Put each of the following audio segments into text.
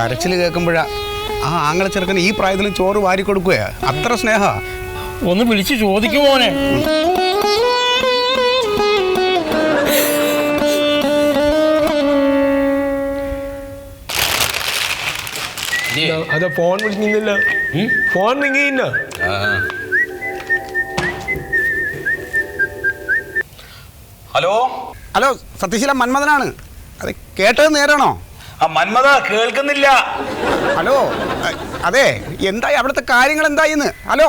കരച്ചിൽ കേൾക്കുമ്പോഴാ ആ ആങ്ങളെ ചെറുക്കന് ഈ പ്രായത്തിലും ചോറ് വാരി കൊടുക്കുക. അത്ര സ്നേഹ. ഒന്ന് വിളിച്ച് ചോദിക്കും മോനെ. അതാ ഫോൺ വിളിക്കുന്നില്ല. ഫോൺ റിങ്ങില്ല. ഹലോ ഹലോ, സത്യശീല മന്മഥനാണ്. അത് കേട്ടത് നേരാണോ? മന്മഥ കേൾക്കുന്നില്ല. ഹലോ, അതെ, എന്തായി അവിടുത്തെ കാര്യങ്ങൾ എന്തായിന്ന്? ഹലോ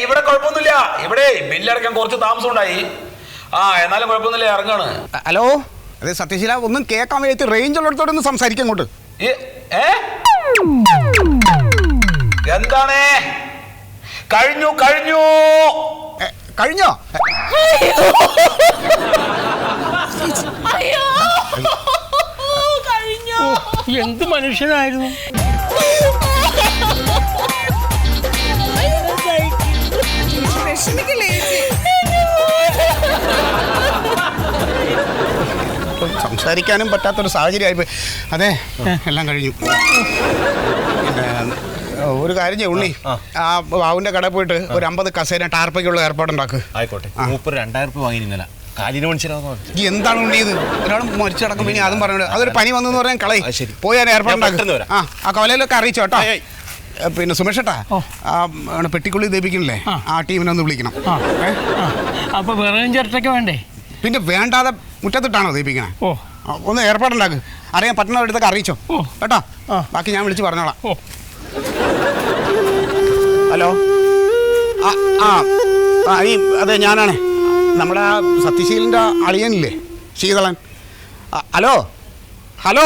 ഇവിടെ കുഴപ്പമൊന്നുമില്ല. ഇവിടെ ബില്ലടക്കാൻ കുറച്ച് താമസം ഉണ്ടായി. എന്നാലും കുഴപ്പമൊന്നുമില്ല, ഇറങ്ങാണ്. ഹലോ, അതെ സത്യശീല, ഒന്നും കേൾക്കാൻ വേണ്ടി റേഞ്ച് ഉള്ളിടത്തോടൊന്ന് സംസാരിക്കാം അങ്ങോട്ട്. എന്താണ്? കഴിഞ്ഞു കഴിഞ്ഞു കഴിഞ്ഞോ? എന്ത് മനുഷ്യനായിരുന്നു. സംസാരിക്കാനും പറ്റാത്തൊരു സാഹചര്യമായിപ്പോയി. അതെ, എല്ലാം കഴിഞ്ഞു. പിന്നെ ഒരു കാര്യം ചെയ്യും ഉണ്ണി, ആ ബാബുവിന്റെ കടയിൽ പോയിട്ട് ഒരു 50 കസേര ടാർപ്പയ്ക്കുള്ള ഏർപ്പാടുണ്ടാക്കുക. ആയിക്കോട്ടെ. 2000 രൂപ വാങ്ങിയിരുന്നില്ല. കാലിന് മനുഷ്യരാണോ? ഈ എന്താണ് ഉണ്ണി ഇത്? ഒരാൾ മരിച്ചടക്കം പിന്നെ അതും പറഞ്ഞു. അതൊരു പനി വന്നു പറയാൻ കളയി പോയി ഞാൻ ഏർപ്പാടുണ്ടാക്കുക. ആ കവലയിലൊക്കെ അറിയിച്ചോ കേട്ടോ. പിന്നെ സുമേഷേട്ടാ, പെട്ടിക്കുള്ളി ദീപിക്കണില്ലേ, ആ ടീമിനെ ഒന്ന് വിളിക്കണം. അപ്പൊ വിറകും ചിരട്ടൊക്കെ വേണ്ടേ? പിന്നെ വേണ്ടാതെ മുറ്റത്തിട്ടാണോ ദീപിക്കണേ? ഒന്ന് ഏർപ്പാടുണ്ടാക്കുക. അറിയാൻ പറ്റുന്ന അടുത്തൊക്കെ അറിയിച്ചോ കേട്ടോ. ബാക്കി ഞാൻ വിളിച്ച് പറഞ്ഞോളാം. ഹലോ, അതെ ഞാനാണേ, നമ്മുടെ സത്യശീലൻ്റെ അളിയനില്ലേ, ശീതളൻ. ഹലോ ഹലോ,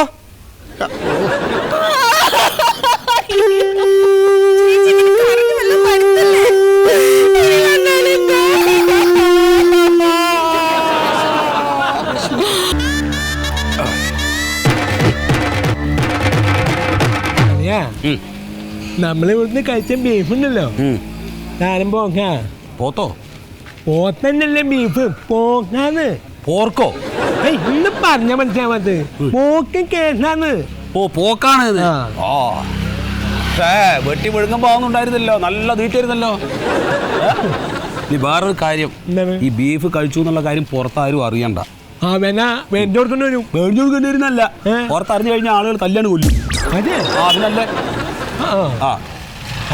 നമ്മളിവിടുന്ന് കഴിച്ച ബീഫ് ഉണ്ടല്ലോ, താരം പോത്തോ? പോത്തന്നല്ലേ ബീഫ്, പോക്കാന്ന്. പോർക്കോ? ഇന്ന് പറഞ്ഞ മനസ്സിലാവാത്ത പോക്ക് കേസാന്ന്. പോക്കാണ്. വെട്ടി വിഴുങ്ങുമ്പോ ഉണ്ടായിരുന്നല്ലോ, നല്ല തീറ്റായിരുന്നല്ലോ. നീ വേറൊരു കാര്യം, ഈ ബീഫ് കഴിച്ചു എന്നുള്ള കാര്യം പുറത്താരും അറിയണ്ട. വരുന്നല്ല പുറത്തറിഞ്ഞു കഴിഞ്ഞാൽ ആളുകൾ തല്ലാണ് കൊല്ലും. അതിനല്ലേ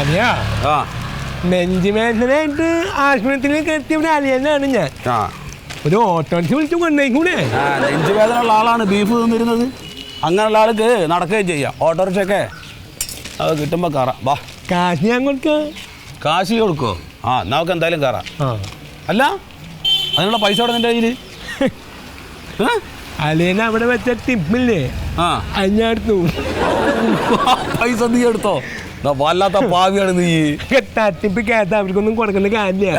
അതെയാ. നെഞ്ചുവേദനയായിട്ട് ആശുപത്രിയിൽ എത്തിയ അലിയനാണ് ഞാൻ. ഒരു ഓട്ടോറിക്ഷ വിളിച്ചു കൊണ്ടേക്കൂടെ. നെഞ്ചുവേദന ഉള്ള ആളാണ് ബീഫ് തിന്നിരുന്നത്. അങ്ങനെയുള്ള ആൾക്ക് നടക്കുകയും ചെയ്യാം. ഓട്ടോറിക്ഷയൊക്കെ അത് കിട്ടുമ്പോ കയറാം. വാ, കാശ് ഞാൻ കൊടുക്കാം. കാശ് കൊടുക്കോ? നമുക്ക് എന്തായാലും കയറാം. അല്ല, അതിനുള്ള പൈസ അവിടെ നിന്റെ കയ്യില്? അലിയന അവിടെ വെച്ച ടിപ്പില്ലേ, അതിനടുത്തു പൈസ നീ എടുത്തോ? വല്ലാത്ത പാവിയാണ് നീ. തട്ടിപ്പ് കേട്ട അവർക്കൊന്നും കൊടുക്കേണ്ട കാര്യമില്ല.